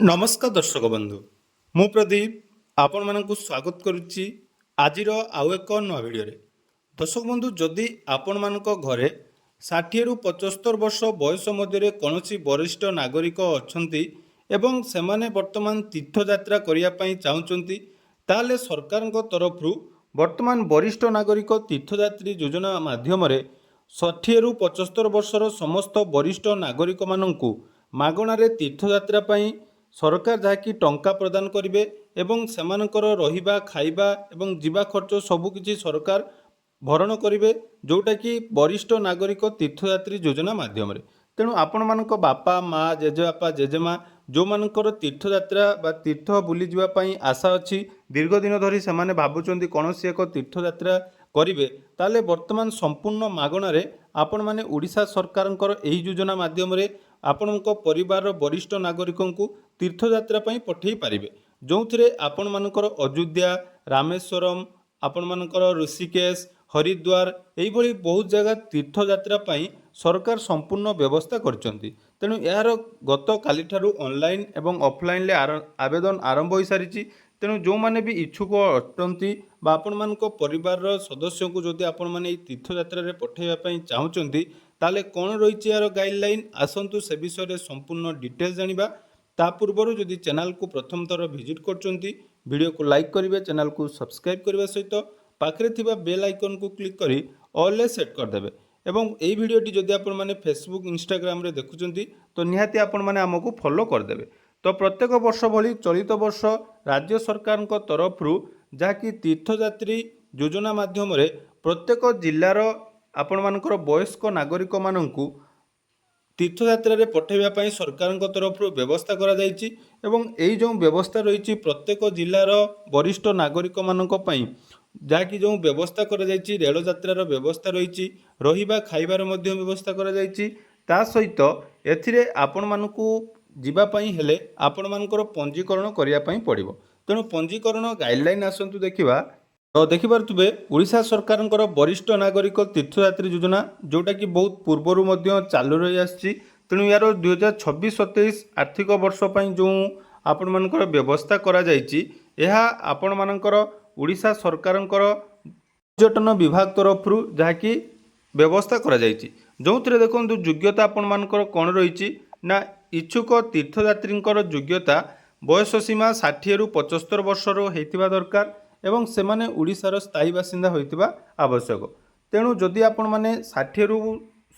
नमस्कार दर्शक बंधु मु प्रदीप आपण मानक स्वागत करुच्ची आज आउ एक नुआ भिडियो दर्शक बंधु जदि आपण मानक घरे 60 रु 75 वर्ष बयस मध्य कौन वरिष्ठ नागरिक अच्छा एवं सेमाने वर्तमान तीर्थयात्रा करने चाहते ताले सरकार तरफ वर्तमान वरिष्ठ नागरिक तीर्थयात्री योजना माध्यम 60 रु 75 वर्षर समस्त वरिष्ठ नागरिक मानू मागणारे तीर्थयात्रा सरकार जहाँकि टंका प्रदान करेंगे एवं सेमानकर रहिबा खाइबा एवं जीवा खर्च सबकिछि सरकार भरण करेंगे जोटा कि वरिष्ठ नागरिक तीर्थयात्री योजना माध्यम तेणु आपण मानक बापा माँ जेजेबापा जेजेमा जो मानकर तीर्थयात्रा बा तीर्थ बुली जावाई आशा अच्छी दीर्घ दिन धरी से भावुं कौन एक तीर्थयात्रा करेंगे ताले वर्तमान संपूर्ण मागणारे आपण माने ओडिशा सरकारଙ୍କର ଏହି योजना माध्यम आपण परिवार वरिष्ठ नागरिकों तीर्थयात्रा पठे पारे जो थे आपण मानकर अयोध्या रामेश्वरम आपण मानकर ऋषिकेश हरिद्वार यही बहुत जगह तीर्थयात्रा सरकार संपूर्ण व्यवस्था करछंती तेणु यार गत काली ठारू ऑनलाइन एवं ऑफलाइन ले आवेदन आरंभ हो सारी तेणु जो मैंने भी इच्छुक अटंती बा आपण मानक परिवार सदस्य को जदि आपण माने तीर्थयात्रा रे पठेइबा चाहूचंती ताले कौन रही यार गाइडलाइन आसतु से विषय संपूर्ण डिटेल्स जानिबा ता पूर्व जदि चैनल को प्रथम थर विजिट करचंती वीडियो को लाइक करेंगे चैनल को सब्सक्राइब करने सहित पाखरे थिबा बेल आइकन को क्लिक करी ऑल सेट करदेवे एवं यही वीडियोटी जदि आपण माने फेसबुक इंस्टाग्राम रे देखुचंती तो निहाती आपण माने हमको फॉलो करदेवे तो प्रत्येक वर्ष भली चलित वर्ष राज्य सरकार तरफ जहाँकि तीर्थयात्री योजना माध्यम प्रत्येक जिलार आपण मानकर वयस्क नागरिक मानू तीर्थयात्रा रे पठेइबा सरकार तरफ व्यवस्था करा जायछि एवं एई जो व्यवस्था रही प्रत्येक जिलार वरिष्ठ नागरिक मानक पई जहाँकि जो व्यवस्था करा जायछि रेल यात्रार व्यवस्था रही रहिबा खाइबार मध्य व्यवस्था करा जायछि ता सहित एथिरे आपण मानकू जीवाई हेले आपण मानकर पंजीकरण करने पड़ो तेणु पंजीकरण गाइडलाइन आसतु देखा तो देखिपे ओडिशा सरकार वरिष्ठ नागरिक तीर्थयात्री योजना जोटा कि बहुत पूर्वर चालू रही आसी तेणु यार 2026-27 आर्थिक वर्ष जो आपण मानकर व्यवस्था करा जायछि यह आपण मानकर ओडिशा सरकार पर्यटन विभाग तरफ जहाँकि व्यवस्था करा जायछि जो देखो योग्यता आपण मानकर कौन रही ना इच्छुक तीर्थयात्री योग्यता बयस सीमा 60 रु 75 वर्षर होइतिबा दरकार एवं सेमाने ओडिशार स्थायी बासिंदा होइतिबा आवश्यक तेणु जदि आपण माने 60 रु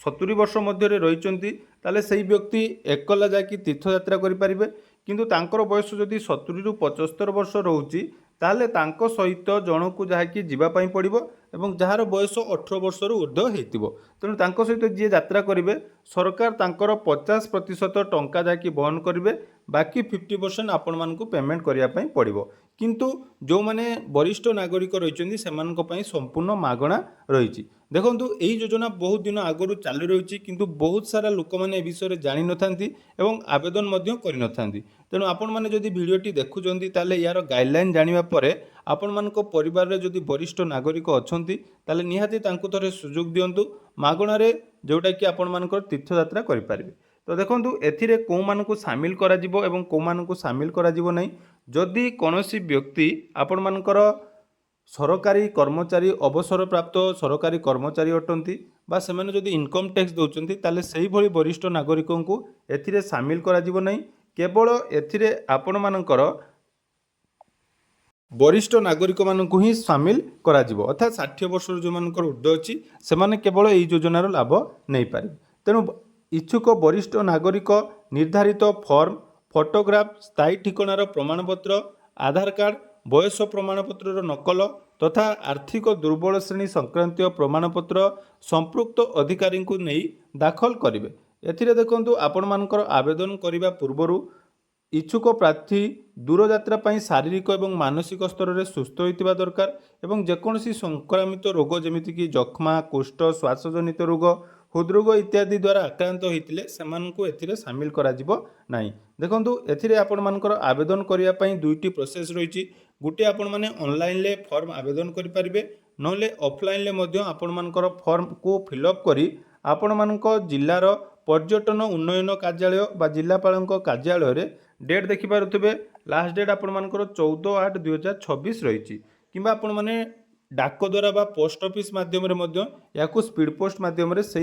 70 वर्ष मध्य रही ताले सही व्यक्ति एकला जाकि तीर्थयात्रा करि परिबे किंतु तांकर बयस जदि 70 रु 75 वर्ष रोची ताले तांको सहित जनकु जहाँकि जीवाई पड़ो एवं जार बयस 18 वर्ष ऊर्ध्व होइतिबो तेणु तांको सहित जी यात्रा करेंगे सरकार तांकर 50% टंका जहाँकि बहन करेंगे बाकी 50% आपण मानकु पेमेंट करने पड़ो किंतु जो माने वरिष्ठ नागरिक रही संपूर्ण मागणा रही देखो यही योजना बहुत दिन आगु चालू रही किंतु बहुत सारा लोक मैंने विषय जानी न था आवेदन कर तेणु आपण मैंने जदि वीडियोटी देखुंत ताले यार गाइडलाइन जानिबा परे आपण मानक परिवार रे जदि वरिष्ठ नागरिक अछंती ताले निहाती तांकु थरे सुযোগ दियंतु मागणारे जोटा कि आपण मानकर तीर्थयात्रा करि पारिबे तो देखो एथिरे को मानकु सामिल करा जिवो एवं को मानकु सामिल करा जिवो नै जदि कोनोसी व्यक्ति आपण मानकर सरकारी कर्मचारी अवसर प्राप्त सरकारी कर्मचारी अटंती बा सेमाने जदि इनकम टैक्स दउचंती ताले सही भली वरिष्ठ नागरिकों को एथिरे सामिल करा जिवो नै केवल एथिरे आपण मानकर वरिष्ठ नागरिक मानक ही सामिल करा जिवो अर्थात 60 वर्ष जो मानकर ऊर्ध्व अच्छी से केवल यही योजनार लाभ नहीं पारे तेणु इच्छुक वरिष्ठ नागरिक निर्धारित फॉर्म फोटोग्राफ स्थायी ठिकानार प्रमाणपत्र आधार कार्ड बयस प्रमाणपत्र नकल तथा आर्थिक दुर्बल श्रेणी संक्रांतीय प्रमाणपत्र संपृक्त अधिकारी को नहीं दाखल करेंगे एथिरे देखंतु आपण मानकर आवेदन करने पूर्व इच्छुक प्रार्थी दूरयात्रा शारीरिक और मानसिक स्तर में सुस्थ होइतिबा दरकार एवं जेकोसी संक्रामित रोग जमितिक जक्ष्मा कुष्ठ श्वासजनित रोग हृदरोग इत्यादि द्वारा आक्रांत होइतिले सेमानकु एथिरे सामिल करा जिवो नाही देखंतु एथिरे आपण मानकर आवेदन करिया पई दुईटी प्रोसेस रहिछि गुटे आपण माने ऑनलाइन ले फॉर्म आवेदन करि परिबे नले ऑफलाइन ले मध्य आपण मानकर फॉर्म को फिलअप करी आपण मानक जिल्लार पर्यटन उन्नयन कार्यालय बा जिलापाल कार्यालय रे डेट देखिपे लास्ट डेट आपर 14/8/2026 रही कि आपण मैंने डाक द्वारा बा पोस्ट ऑफिस माध्यम या स्पीड पोस्ट माध्यम से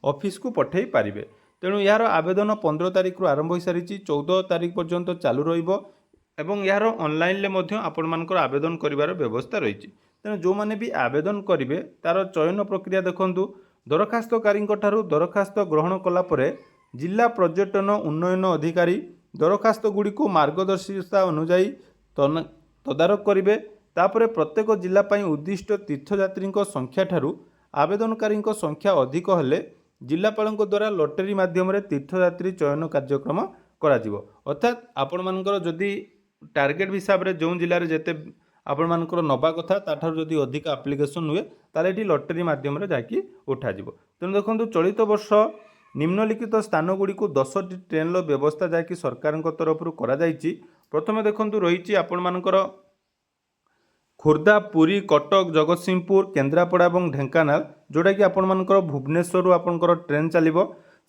ऑफिस को पठे पारे। तेणु यार आवेदन 15 तारिख रु आरंभ हो सारी 14 तारिख पर्यंत चालू रही यार ऑनलाइन आपण मानकर आवेदन करिवार व्यवस्था रही। तेणु जो मैंने भी आवेदन करेंगे तार चयन प्रक्रिया देखूँ दरखास्तकारी दरखास्त ग्रहण कलापर जिला पर्यटन उन्नयन अधिकारी दरखास्त गुड़ी को मार्गदर्शिता अनुजाई तदारख करेंगे। तापर प्रत्येक जिलापाई उद्दिष्ट तीर्थयात्री संख्या ठारू आवेदनकारी संख्या अधिक हेले जिलापाल द्वारा लॉटरी माध्यम तीर्थयात्री चयन कार्यक्रम करा अर्थात आपण मानकर जदि टार्गेट हिसाब से जो जिले में जिते आपण मानकर नवा कथा ताठार जदि अधिक आप्लिकेसन हुए ताले ये लॉटरी माध्यम जाकि उठा तेणु देखो चलित वर्ष निम्नलिखित स्थान गुड़ी को 10टी ट्रेन व्यवस्था जहाँकि सरकार तरफ करा प्रथम देखो रही आपण मानकर खोर्धा पुरी कटक जगतसिंहपुर केन्द्रापड़ा और ढेंकानाल जोटा कि आपण मानकर भुवनेश्वर आपंकर ट्रेन चलो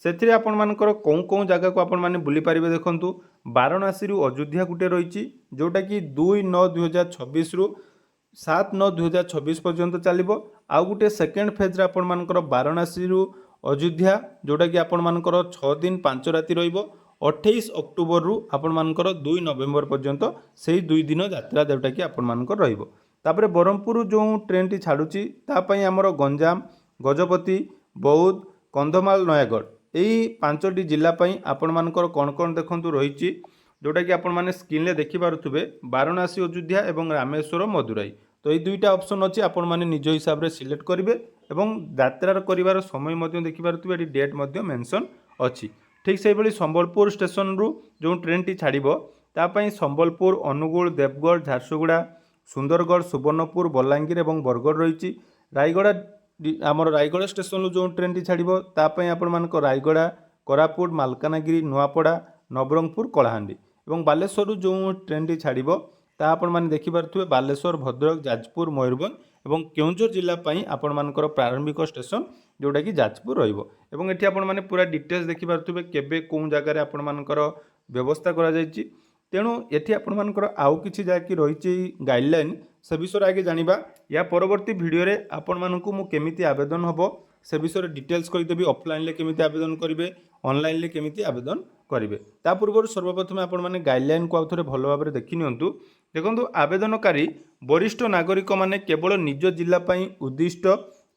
से आपण मानकर कौं कौं जगह को आपण माने बुली पारिबे। देखंतु वाराणसी रु अयोध्या गुटे रही जोटा कि 2/9/2026 रु 7/9/2026 पर्यंत चलो। आउ गुटे सेकेंड फेज रे आपण मानकर वाराणसी रु अयोध्या जोटा कि आपण मानकर 6 दिन 5 राति रहिबो 28 अक्टोबर रु आपण मानकर 2 नवेम्बर पर्यंत से 2 दिन यात्रा जोटा कि आपण मानकर रहिबो। तापरे ब्रह्मपुर जो ट्रेन टी छाड़ुची तापई आमर गंजाम गजपति बौद्ध कंधमाल नयागढ़ यही 5टी जिलापाई आपण मानकर कौन कौन देखंतु रही जोटा कि आपण माने स्क्रीन रे देखि पारुथबे वाराणसी अयोध्या एवं रामेश्वर मदुराई। तो ये दुईटा ऑप्शन अच्छी आपण माने निज हिसाब से सिलेक्ट करेंगे एवं यात्रा करिवार समय मध्य देखि पारुथबे एटी डेट मध्य मेंशन अच्छी। ठीक से भाई संबलपुर स्टेशन रु जो ट्रेन टी छाड़िबो तापाई संबलपुर अनुगुल देवगढ़ झारसुगुड़ा सुंदरगढ़ सुवर्णपुर बलांगीर एवं बरगढ़ रही। रायगड़ा आमर रायगड़ा स्टेशन जो ट्रेन टी छाड़िबो तापाई आपण मानक रायगड़ा कोरापुट मालकानगिरी नुआपड़ा नवरंगपुर कलाहांडी एवं बालेश्वर जो ट्रेन टी छाड़िबो ता आपण माने देखि पारुथबे बालेश्वर भद्रक जाजपुर मयूरभंज एवं केउंझर जिला पाई आपण मानकर प्रारंभिक स्टेशन जोटा कि जाजपुर रहिबो। एवं एठी आपण माने पूरा डिटेल्स देखि पारुथबे केबे कोन जगह रे आपण मानकर व्यवस्था करा जायछि। तेणु एठी आपण मानकर आउ किछि जाकि रहिछि गाइडलाइन से विषय आगे जानिबा। या परवर्ती वीडियो रे आपण मानकु मु केमिति आवेदन हबो से विषय डिटेल्स कहिदेबी ऑफलाइन ले केमिति आवेदन करिवे ऑनलाइन ले केमिति आवेदन करिवे। ता पूर्व सर्वप्रथम आपण माने गाइडलाइन को आउथरे भलो भाबरे देखि नियंतु। देखंतु आवेदनकारी वरिष्ठ नागरिक माने केवल निज जिला पई उद्दिष्ट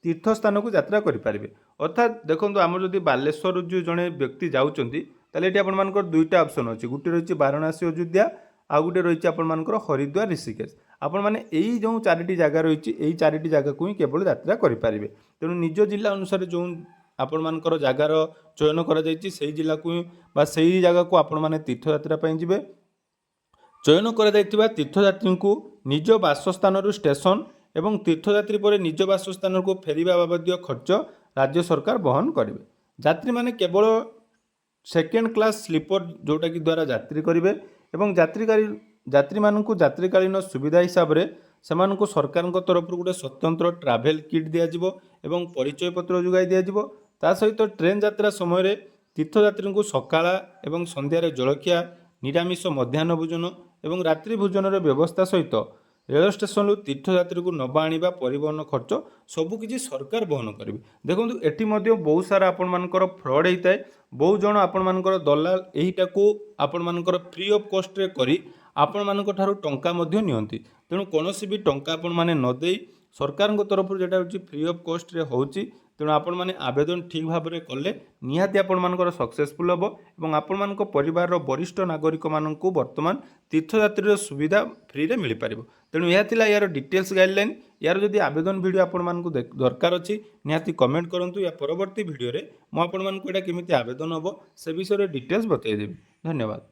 तीर्थ स्थान को यात्रा करि पारिबे। अर्थात देखंतु आम जदि बालेश्वर जो जने व्यक्ति जाउचंती ताले एटी आपण मानकर दुईटा ऑप्शन अछि गुटे रहिछि वाराणसी अयोध्या आ गुटे रहिछि आपण मानकर हरिद्वार ऋषिकेश। आपण माने एई जो चारिटी जगह रहिछि एई चारिटी जगह को ही केवल यात्रा करि पारिबे। तेणु निज जिला अनुसार जो आपण मानकर जगार चयन करा जायछि सेही जिला को बा सेही जगह को आपण माने तीर्थ यात्रा पई जिवे। चयन करा जायतिबा तीर्थयात्री को निज बासस्थान रु स्टेशन एवं तीर्थयात्री पर निज बासस्थान को फेरिबा बाबदीय खर्च राज्य सरकार वहन करेंगे। यात्री माने केवल सेकेंड क्लास स्लीपर जोटा कि द्वारा यात्री करेंगे एवं यात्री मानू यात्रीकालीन सुविधा हिसाब से सेमानकु सरकार तरफ गोटे स्वतंत्र ट्राभेल किट दिज्व एवं परिचय पत्र जोगाई दिज्व। ता सहित ट्रेन यात्रा समय तीर्थयात्री को सकाळ एवं संध्यारे जलखिया निरामिष मध्याह्न भोजन एवं रात्रि भोजन व्यवस्था सहित रेल स्टेशन तीर्थयात्री को नवा आनिबा परिवहन खर्च सबकिछि सरकार वहन करेंगे। देखो एटी बहुत सारा आपण मानकर फ्रॉड होता है। बहुत जन आपण मानकर दलाल यहीटा को आपण मानकर फ्री ऑफ कॉस्ट रे करी आपण मानक ठारू टंका मध्य नियंती। तेणु कोनोसी भी टंका आपण माने न देई सरकार तरफ जेटा होची फ्री ऑफ कॉस्ट रे होची। तेणु आपण माने आवेदन ठीक भाव में कले निहाती आपण मानकर सक्सेसफुल हम और आपण मानक परिवार वरिष्ठ नागरिक मानक वर्तमान तीर्थयात्री सुविधा फ्री रे मिल पारिबो। तेणु यह थिला यार डिटेल्स गाइडलाइन। यार जदि आवेदन वीडियो आपण मानक दरकार अछि निहाती कमेंट करंतु। या परवर्ती वीडियो रे मो आपण मानक एटा केमिति आवेदन हबो से विषय रे डिटेल्स बतै देबी। धन्यवाद।